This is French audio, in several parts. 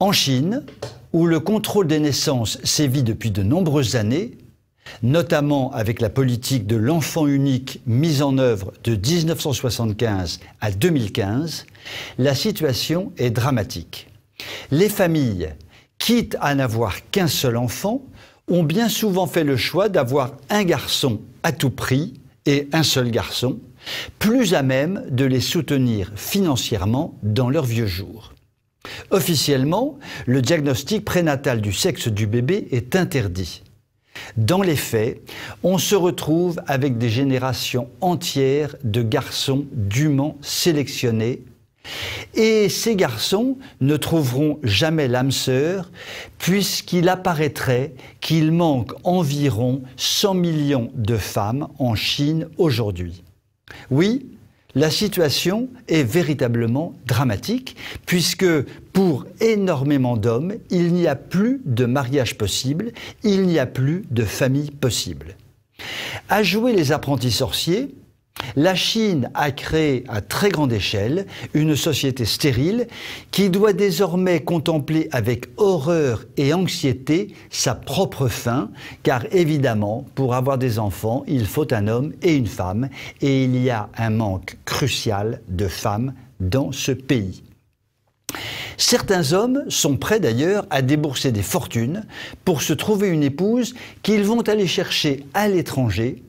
En Chine, où le contrôle des naissances sévit depuis de nombreuses années, notamment avec la politique de l'enfant unique mise en œuvre de 1975 à 2015, la situation est dramatique. Les familles, quitte à n'avoir qu'un seul enfant, ont bien souvent fait le choix d'avoir un garçon à tout prix et un seul garçon, plus à même de les soutenir financièrement dans leurs vieux jours. Officiellement, le diagnostic prénatal du sexe du bébé est interdit. Dans les faits, on se retrouve avec des générations entières de garçons dûment sélectionnés. Et ces garçons ne trouveront jamais l'âme sœur, puisqu'il apparaîtrait qu'il manque environ 100 millions de femmes en Chine aujourd'hui. Oui, la situation est véritablement dramatique, puisque pour énormément d'hommes, il n'y a plus de mariage possible, il n'y a plus de famille possible. À jouer les apprentis sorciers, la Chine a créé à très grande échelle une société stérile qui doit désormais contempler avec horreur et anxiété sa propre fin, car évidemment, pour avoir des enfants, il faut un homme et une femme, et il y a un manque crucial de femmes dans ce pays. Certains hommes sont prêts d'ailleurs à débourser des fortunes pour se trouver une épouse qu'ils vont aller chercher à l'étranger,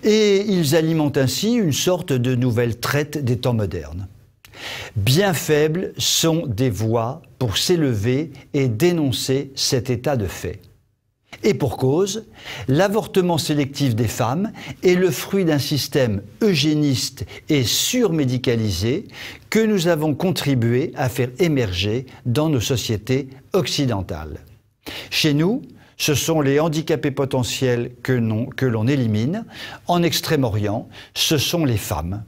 et ils alimentent ainsi une sorte de nouvelle traite des temps modernes. Bien faibles sont des voix pour s'élever et dénoncer cet état de fait. Et pour cause, l'avortement sélectif des femmes est le fruit d'un système eugéniste et surmédicalisé que nous avons contribué à faire émerger dans nos sociétés occidentales. Chez nous, ce sont les handicapés potentiels que l'on élimine. En Extrême-Orient, ce sont les femmes.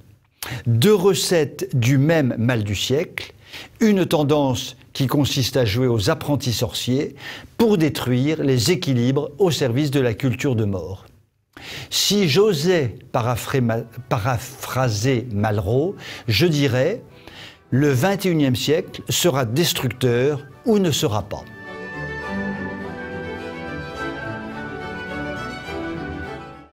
Deux recettes du même mal du siècle, une tendance qui consiste à jouer aux apprentis sorciers pour détruire les équilibres au service de la culture de mort. Si j'osais paraphraser Malraux, je dirais « Le XXIe siècle sera destructeur ou ne sera pas ».